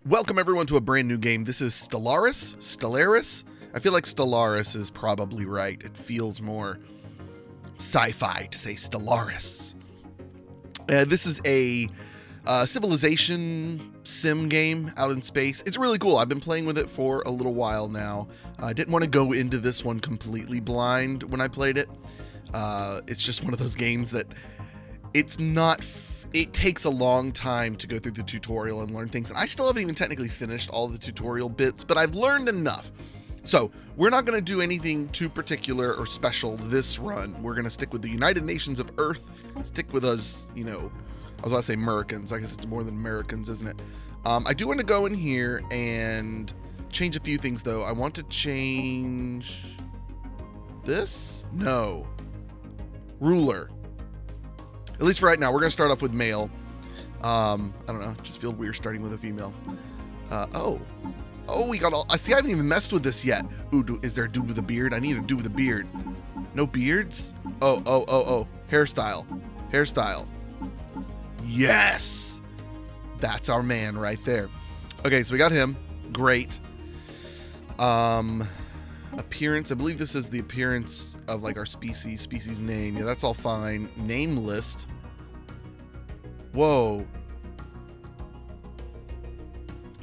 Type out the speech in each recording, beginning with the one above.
Welcome everyone to a brand new game. This is Stellaris? I feel like Stellaris is probably right. It feels more sci-fi to say Stellaris. This is a civilization sim game out in space. It's really cool. I've been playing with it for a little while now. I didn't want to go into this one completely blind when I played it. It's just one of those games that it takes a long time to go through the tutorial and learn things. And I still haven't even technically finished all the tutorial bits, but I've learned enough. So we're not going to do anything too particular or special this run. We're going to stick with the United Nations of Earth. Stick with us, you know, I was about to say Americans. I guess it's more than Americans, isn't it? I do want to go in here and change a few things, though. I want to change this? No. Ruler. At least for right now, we're going to start off with male. I don't know. Just feel weird starting with a female. Oh, we got all... I see, I haven't even messed with this yet. Ooh, is there a dude with a beard? I need a dude with a beard. No beards? Oh. Hairstyle. Yes! That's our man right there. Okay, so we got him. Great. Appearance. I believe this is the appearance of like our species name. Yeah, that's all fine. Name list. Whoa.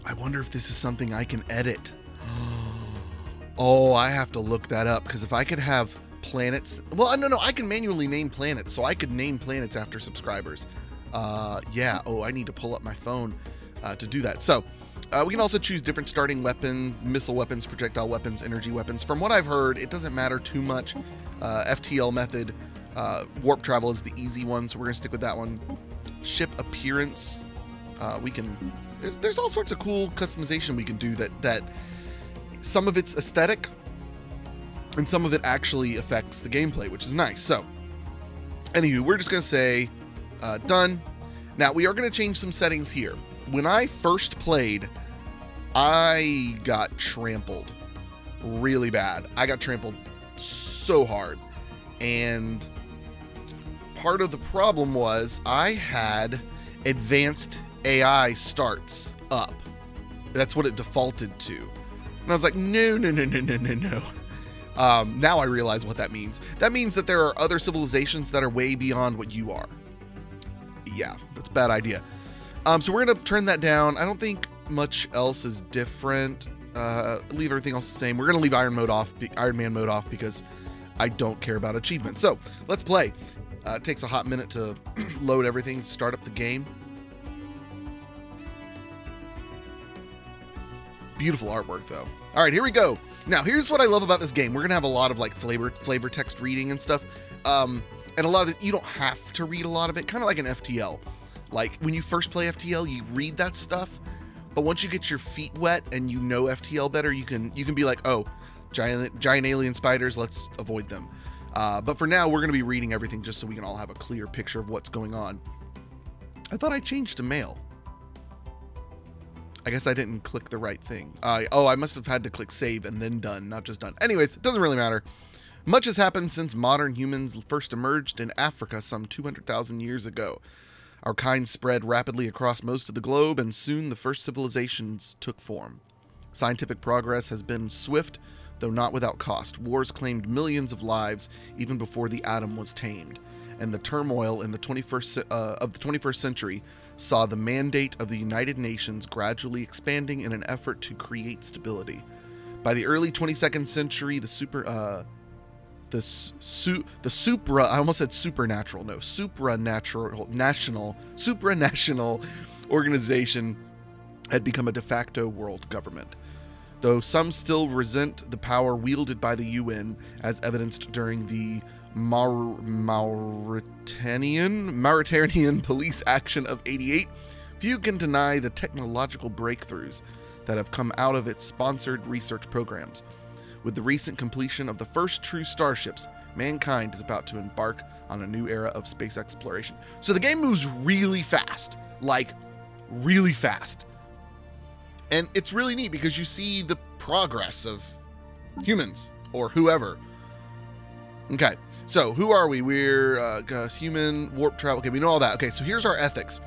I wonder if this is something I can edit. Oh, I have to look that up, because if I could have planets, well, no, I can manually name planets, so I could name planets after subscribers. Yeah. Oh, I need to pull up my phone to do that. So we can also choose different starting weapons, missile weapons, projectile weapons, energy weapons. From what I've heard, it doesn't matter too much. FTL method, warp travel is the easy one, so we're gonna stick with that one. Ship appearance, we can. There's all sorts of cool customization we can do. That some of it's aesthetic, and some of it actually affects the gameplay, which is nice. So, anywho, we're just gonna say done. Now we are gonna change some settings here. When I first played, I got trampled really bad. I got trampled so hard. And part of the problem was I had advanced AI starts up. That's what it defaulted to. And I was like, no. Now I realize what that means. That means that there are other civilizations that are way beyond what you are. Yeah, that's a bad idea. So we're going to turn that down. I don't think much else is different. Leave everything else the same. We're going to leave Iron Man mode off because I don't care about achievements. So let's play. It takes a hot minute to load everything, start up the game. Beautiful artwork, though. All right, here we go. Now, here's what I love about this game. We're going to have a lot of like flavor text reading and stuff. And a lot of it, you don't have to read a lot of it, kind of like an FTL. Like when you first play FTL, you read that stuff, but once you get your feet wet and you know FTL better, you can be like, oh, giant alien spiders, let's avoid them. But for now, we're going to be reading everything just so we can all have a clear picture of what's going on. I thought I changed to male. I guess I didn't click the right thing. I must have had to click save and then done, not just done. Anyways, it doesn't really matter. Much has happened since modern humans first emerged in Africa some 200,000 years ago. Our kind spread rapidly across most of the globe, and soon the first civilizations took form. Scientific progress has been swift, though not without cost. Wars claimed millions of lives even before the atom was tamed, and the turmoil in the 21st century saw the mandate of the United Nations gradually expanding in an effort to create stability. By the early 22nd century, the supranational organization had become a de facto world government. Though some still resent the power wielded by the UN, as evidenced during the Mauritanian police action of '88, few can deny the technological breakthroughs that have come out of its sponsored research programs. With the recent completion of the first true starships, mankind is about to embark on a new era of space exploration. So the game moves really fast, like really fast. And it's really neat because you see the progress of humans or whoever. Okay, so who are we? We're human, warp travel. Okay, we know all that. Okay, so here's our ethics.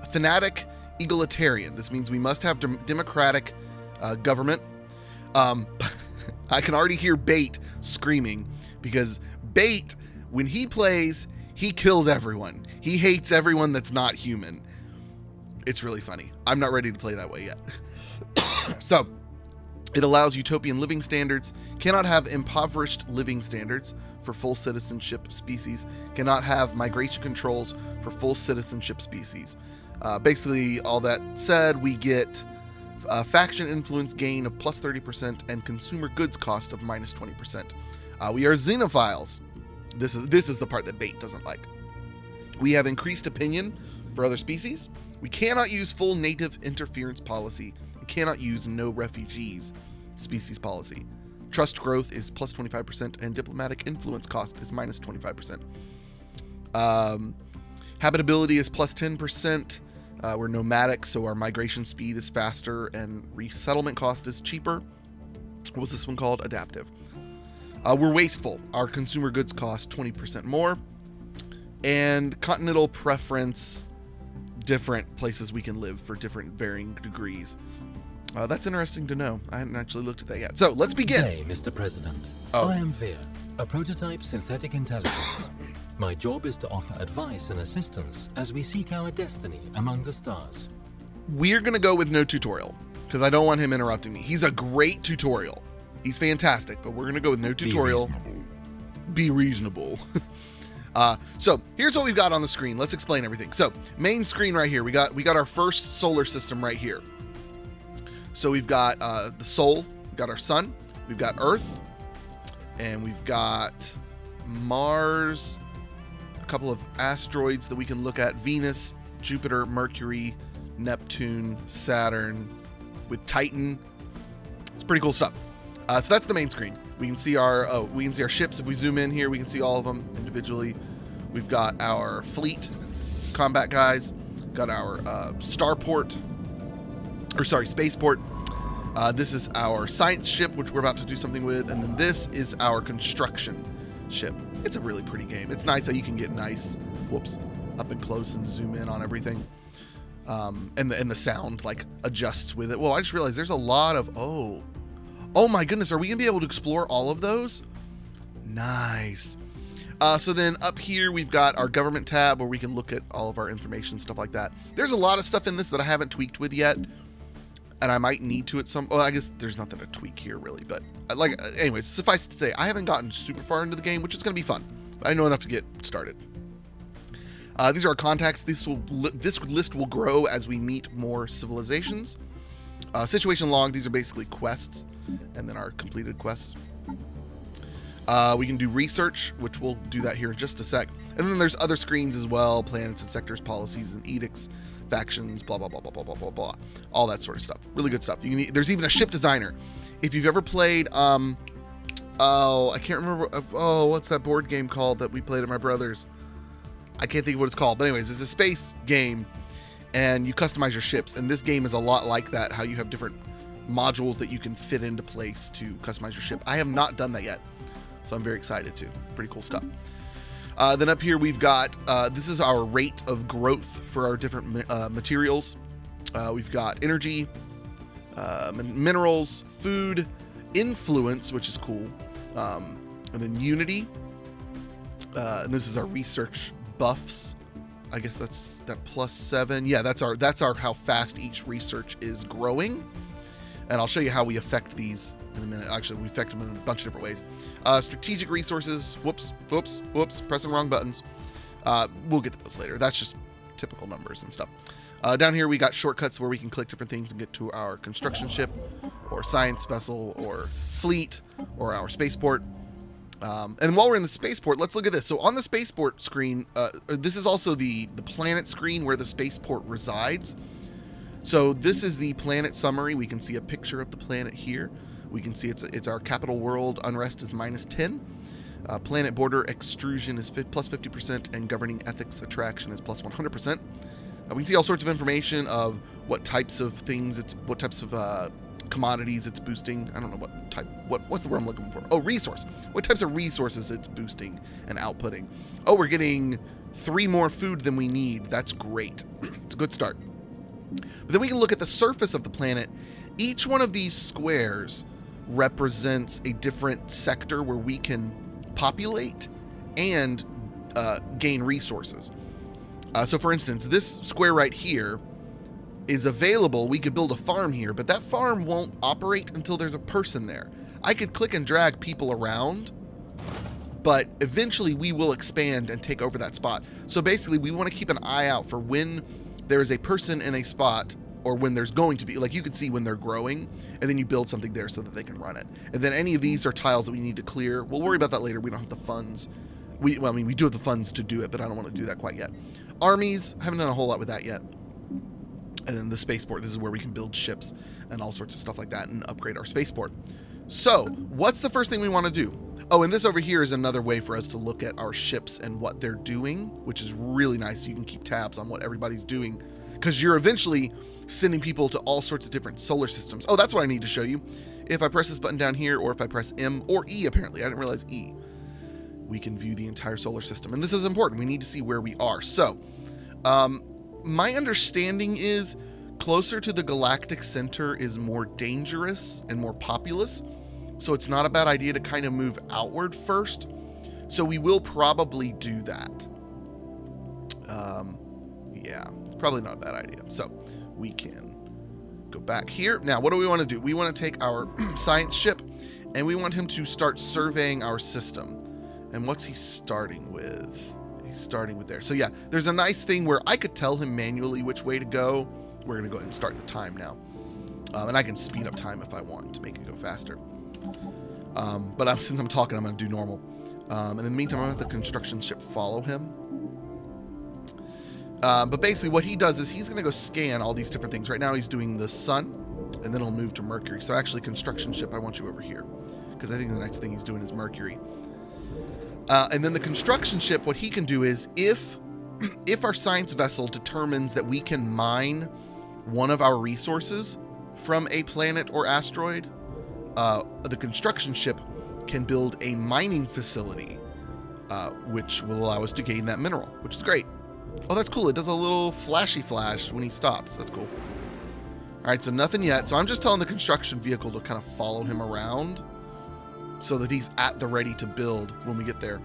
A fanatic egalitarian. This means we must have democratic government. I can already hear Bait screaming because Bait, when he plays, he kills everyone. He hates everyone that's not human. It's really funny. I'm not ready to play that way yet. So, it allows utopian living standards, cannot have impoverished living standards for full citizenship species, cannot have migration controls for full citizenship species. Basically, all that said, we get faction influence gain of plus 30% and consumer goods cost of minus 20%. We are xenophiles. This is the part that Bait doesn't like. We have increased opinion for other species. We cannot use full native interference policy. We cannot use no refugees species policy. Trust growth is plus 25% and diplomatic influence cost is minus 25%. Habitability is plus 10%. We're nomadic, so our migration speed is faster and resettlement cost is cheaper. What was this one called? Adaptive. We're wasteful. Our consumer goods cost 20% more. And continental preference, different places we can live for different varying degrees. That's interesting to know. I hadn't actually looked at that yet. So let's begin. Hey, Mr. President. Oh. I am Veer, a prototype synthetic intelligence. My job is to offer advice and assistance as we seek our destiny among the stars. We're going to go with no tutorial because I don't want him interrupting me. He's a great tutorial. He's fantastic, but we're going to go with no tutorial. Be reasonable. So here's what we've got on the screen. Let's explain everything. So main screen right here. We got our first solar system right here. So we've got the Sol, we've got our Sun, we've got Earth, and we've got Mars, a couple of asteroids that we can look at, Venus, Jupiter, Mercury, Neptune, Saturn, with Titan. It's pretty cool stuff. So that's the main screen. We can see our ships. If we zoom in here, we can see all of them individually. We've got our fleet, combat guys, got our spaceport. This is our science ship, which we're about to do something with, and then this is our construction ship. It's a really pretty game. It's nice how you can get nice, up and close and zoom in on everything. And the sound like adjusts with it. Well, I just realized there's a lot of, oh my goodness, are we gonna be able to explore all of those? Nice. So then up here, we've got our government tab where we can look at all of our information, stuff like that. There's a lot of stuff in this that I haven't tweaked with yet. And I might need to at some, well, I guess there's nothing to tweak here really, but anyways, suffice to say, I haven't gotten super far into the game, which is going to be fun. I know enough to get started. These are our contacts. This list will grow as we meet more civilizations. Situation log, these are basically quests, and then our completed quests. We can do research, which we'll do that here in just a sec. And then there's other screens as well, planets and sectors, policies and edicts, factions, blah, blah, blah, blah, blah, blah, blah, blah. All that sort of stuff. Really good stuff. There's even a ship designer. If you've ever played, I can't remember, what's that board game called that we played at my brother's? I can't think of what it's called. But anyways, it's a space game, and you customize your ships. And this game is a lot like that, how you have different modules that you can fit into place to customize your ship. I have not done that yet, so I'm very excited to. Pretty cool stuff. Then up here we've got, this is our rate of growth for our different materials. We've got energy, minerals, food, influence, which is cool, and then unity. And this is our research buffs. I guess that's that +7. Yeah, that's our how fast each research is growing. And I'll show you how we affect these in a minute. Actually, we affect them in a bunch of different ways. Strategic resources. Whoops. Pressing wrong buttons. We'll get to those later. That's just typical numbers and stuff. Down here, we got shortcuts where we can click different things and get to our construction ship, or science vessel, or fleet, or our spaceport. And while we're in the spaceport, let's look at this. So on the spaceport screen, this is also the planet screen where the spaceport resides. So this is the planet summary. We can see a picture of the planet here. We can see it's our capital world. Unrest is -10. Planet border extrusion is +50%, and governing ethics attraction is +100%. We can see all sorts of information of what types of things what types of commodities it's boosting. I don't know what type. What's the word I'm looking for? Oh, resource. What types of resources it's boosting and outputting. Oh, we're getting 3 more food than we need. That's great. It's a good start. But then we can look at the surface of the planet. Each one of these squares represents a different sector where we can populate and gain resources. So for instance, this square right here is available. We could build a farm here, but that farm won't operate until there's a person there. I could click and drag people around, but eventually we will expand and take over that spot. So basically we want to keep an eye out for when there is a person in a spot, or when there's going to be, like you can see when they're growing, and then you build something there so that they can run it. And then any of these are tiles that we need to clear. We'll worry about that later. We don't have the funds. Well, I mean, we do have the funds to do it, but I don't want to do that quite yet. Armies, haven't done a whole lot with that yet. And then the spaceport, this is where we can build ships and all sorts of stuff like that and upgrade our spaceport. So, what's the first thing we want to do? Oh, and this over here is another way for us to look at our ships and what they're doing, which is really nice. You can keep tabs on what everybody's doing, because you're eventually sending people to all sorts of different solar systems. Oh, that's what I need to show you. If I press this button down here, or if I press M or E, apparently, I didn't realize E, we can view the entire solar system. And this is important. We need to see where we are. So, my understanding is closer to the galactic center is more dangerous and more populous. So it's not a bad idea to kind of move outward first. So we will probably do that. Yeah, probably not a bad idea. So we can go back here. Now, what do we want to do? We want to take our science ship and we want him to start surveying our system. And what's he starting with? He's starting with there. So yeah, there's a nice thing where I could tell him manually which way to go. We're going to go ahead and start the time now. And I can speed up time if I want to make it go faster. But since I'm talking, I'm going to do normal. And in the meantime, I'm going to have the construction ship follow him. But basically what he does is he's going to go scan all these different things. Right now he's doing the sun, and then he'll move to Mercury. So actually, construction ship, I want you over here, because I think the next thing he's doing is Mercury. And then the construction ship, what he can do is if our science vessel determines that we can mine one of our resources from a planet or asteroid, the construction ship can build a mining facility, which will allow us to gain that mineral, which is great. Oh, that's cool. It does a little flashy flash when he stops. That's cool. All right, so nothing yet. So I'm just telling the construction vehicle to kind of follow him around so that he's at the ready to build when we get there.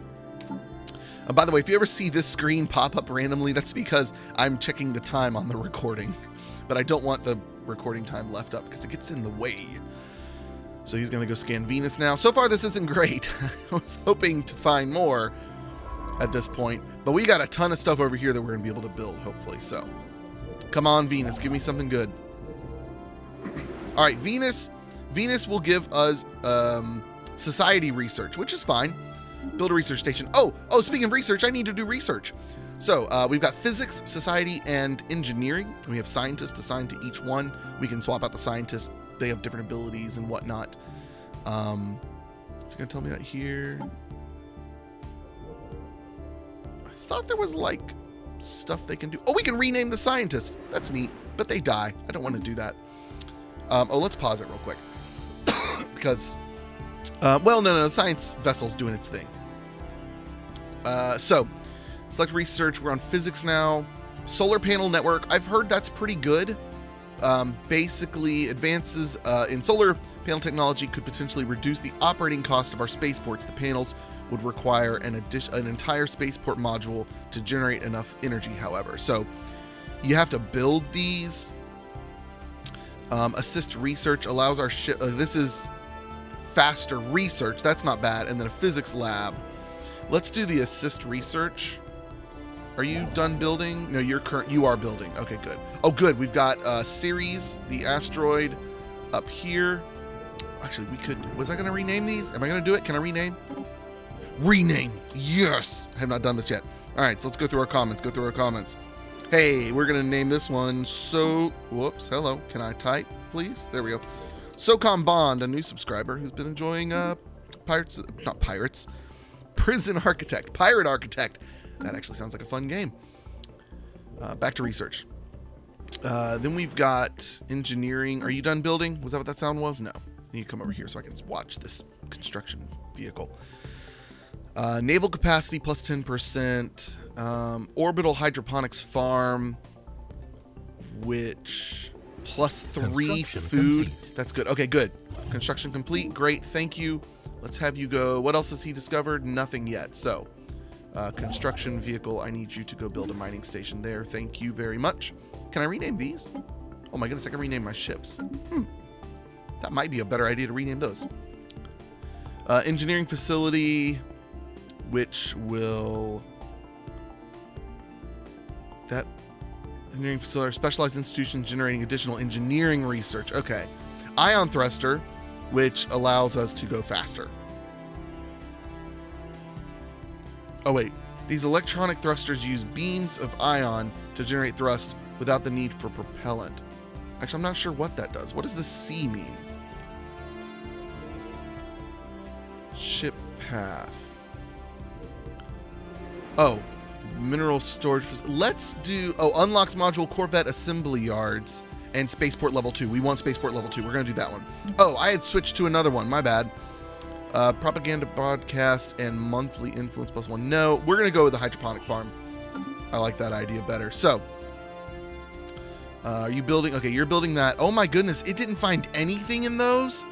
By the way, if you ever see this screen pop up randomly, that's because I'm checking the time on the recording. But I don't want the recording time left up because it gets in the way. So he's going to go scan Venus now. So far, this isn't great. I was hoping to find more at this point. But we got a ton of stuff over here that we're going to be able to build, hopefully. So come on, Venus. Give me something good. All right, Venus will give us society research, which is fine. Build a research station. Oh, speaking of research, I need to do research. So we've got physics, society, and engineering. We have scientists assigned to each one. We can swap out the scientists. They have different abilities and whatnot. It's going to tell me that here. I thought there was like stuff they can do. Oh, we can rename the scientist. That's neat, but they die. I don't want to do that. Let's pause it real quick. Because, well, no, the science vessel's doing its thing. So, select research. We're on physics now. Solar panel network. I've heard that's pretty good. Basically, advances in solar panel technology could potentially reduce the operating cost of our spaceports. The panels would require an entire spaceport module to generate enough energy, however. So, you have to build these. Assist research allows our ship. This is faster research. That's not bad. And then a physics lab. Let's do the assist research. Are you done building? No, you are building. Okay, good. Oh, good. We've got Ceres, the asteroid, up here. Actually, was I going to rename these? Am I going to do it? Can I rename? Rename. Yes. I have not done this yet. All right, so let's go through our comments. Hey, we're going to name this one whoops, hello. Can I type, please? There we go. SOCOM Bond, a new subscriber who's been enjoying Prison Architect, Pirate Architect. That actually sounds like a fun game. Back to research. Then we've got engineering. Are you done building? Was that what that sound was? No. You need to come over here so I can watch this construction vehicle. Naval capacity plus 10%. Orbital hydroponics farm. which +3 Construction food. complete. That's good. Okay, good. Construction complete. Great. Thank you. Let's have you go. What else has he discovered? Nothing yet. So, construction vehicle. I need you to go build a mining station there. Thank you very much. Can I rename these? Oh my goodness, I can rename my ships. That might be a better idea to rename those. Engineering facility, which will... That engineering facility, specialized institutions generating additional engineering research. Okay. Ion thruster, which allows us to go faster. Oh wait, these electronic thrusters use beams of ion to generate thrust without the need for propellant. Actually, I'm not sure what that does. What does the C mean? Ship path. Oh, mineral storage. Let's do... Oh, unlocks module Corvette assembly yards and spaceport level 2. We want spaceport level 2. We're going to do that one. Oh, I had switched to another one. My bad. Propaganda broadcast and monthly influence +1. No, we're going to go with the hydroponic farm. I like that idea better. So, are you building? Okay, you're building that. Oh my goodness, it didn't find anything in those?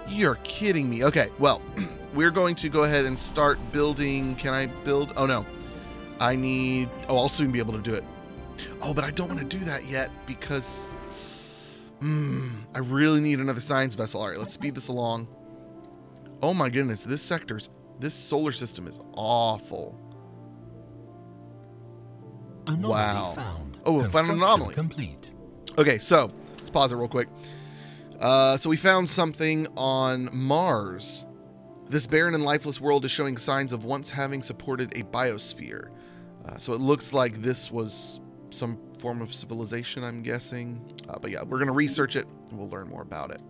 You're kidding me. Okay, well, we're going to go ahead and start building. Can I build? Oh no. I need... Oh, I'll soon be able to do it. Oh, but I don't want to do that yet because... I really need another science vessel. All right, let's speed this along. Oh my goodness, this solar system is awful. Anomaly Wow. found. Oh, we found an anomaly. Complete. Okay, so let's pause it real quick. So we found something on Mars. This barren and lifeless world is showing signs of once having supported a biosphere. So it looks like this was some form of civilization, I'm guessing. But yeah, we're going to research it and we'll learn more about it.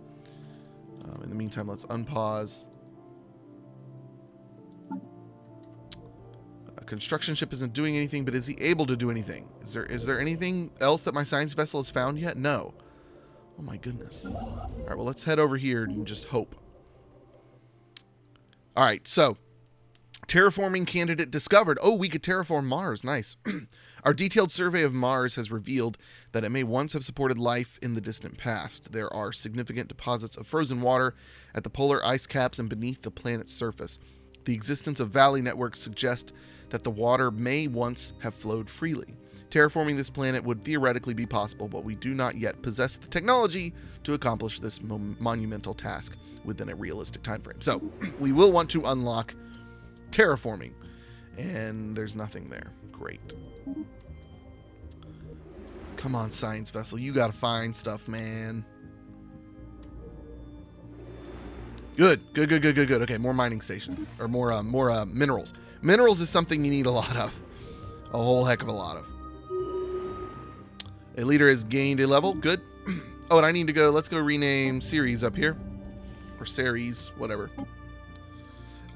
In the meantime, let's unpause. Construction ship isn't doing anything, but is he able to do anything? Is there anything else that my science vessel has found yet? No. Oh my goodness. All right, well, let's head over here and just hope. All right, so terraforming candidate discovered. Oh, we could terraform Mars. Nice. Our detailed survey of Mars has revealed that it may once have supported life in the distant past. There are significant deposits of frozen water at the polar ice caps and beneath the planet's surface. The existence of valley networks suggest that the water may once have flowed freely. Terraforming this planet would theoretically be possible, but we do not yet possess the technology to accomplish this monumental task within a realistic time frame. So we will want to unlock terraforming, and there's nothing there. Great. Come on, science vessel, you gotta find stuff, man. Good. Okay, more mining stations, or more minerals. Minerals is something you need a lot of, a whole heck of a lot of. A leader has gained a level. Good. Oh, and I need to go. Let's go rename Ceres up here, or Ceres, whatever.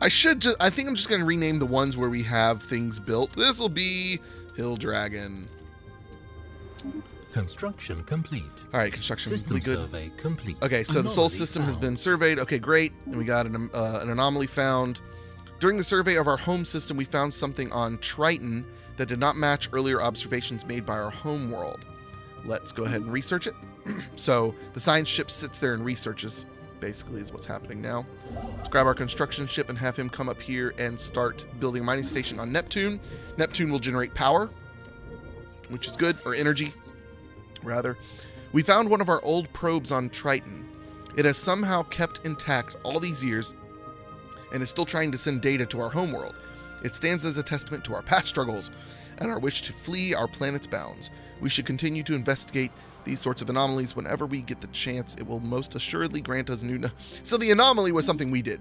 I think I'm just going to rename the ones where we have things built. This will be Hill Dragon. Construction complete. All right, construction System complete. Good. survey complete. Okay, so the Sol Anomaly system has found. been surveyed. Okay, great. And we got an anomaly found. During the survey of our home system, we found something on Triton that did not match earlier observations made by our home world. Let's go ahead and research it. So the science ship sits there and researches, basically, is what's happening now. Let's grab our construction ship and have him come up here and start building a mining station on Neptune. Neptune will generate power, which is good, or energy, rather. We found one of our old probes on Triton. It has somehow kept intact all these years and is still trying to send data to our homeworld. It stands as a testament to our past struggles and our wish to flee our planet's bounds. We should continue to investigate these sorts of anomalies whenever we get the chance. It will most assuredly grant us new... So the anomaly was something we did.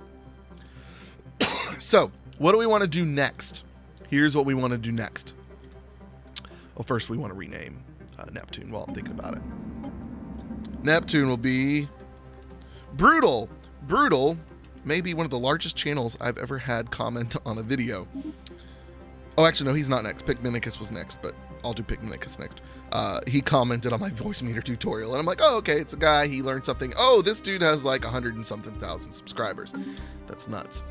So, what do we want to do next? Here's what we want to do next. Well, first we want to rename Neptune while I'm thinking about it. Neptune will be... Brutal. Brutal may be one of the largest channels I've ever had comment on a video. Oh, actually, no, he's not next. Picmanicus was next, but I'll do Picmanicus next. He commented on my voice meter tutorial, and I'm like, oh, okay, it's a guy. He learned something. Oh, this dude has like 100 and something thousand subscribers. That's nuts.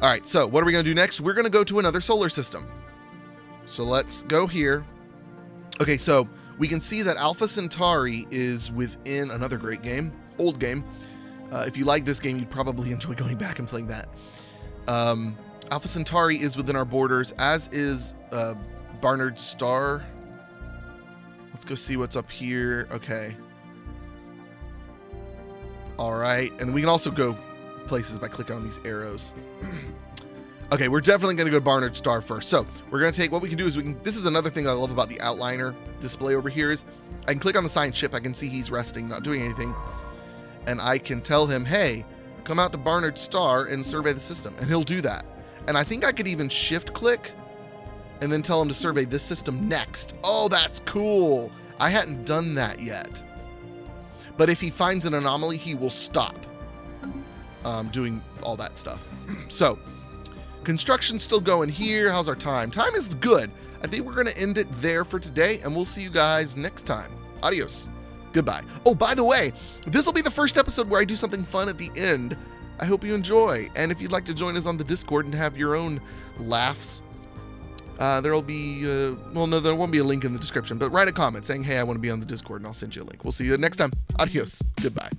All right, so what are we going to do next? We're going to go to another solar system. So let's go here. Okay, so we can see that Alpha Centauri is within another great game, old game. If you like this game, you'd probably enjoy going back and playing that. Alpha Centauri is within our borders, as is Barnard Star. Let's go see what's up here. Okay. All right. And we can also go places by clicking on these arrows. Okay, we're definitely going to go to Barnard Star first. So we're going to take, what we can do is this is another thing I love about the outliner display over here is I can click on the science ship. I can see he's resting, not doing anything. And I can tell him, hey, come out to Barnard Star and survey the system. And he'll do that. And I think I could even shift click and then tell him to survey this system next. Oh, that's cool. I hadn't done that yet. But if he finds an anomaly, he will stop doing all that stuff. So construction's still going here. How's our time? Time is good. I think we're going to end it there for today, and we'll see you guys next time. Adios. Goodbye. Oh, by the way, this will be the first episode where I do something fun at the end. I hope you enjoy. And if you'd like to join us on the Discord and have your own laughs, there'll be, well, no, there won't be a link in the description, but write a comment saying, hey, I want to be on the Discord, and I'll send you a link. We'll see you next time. Adios. Goodbye.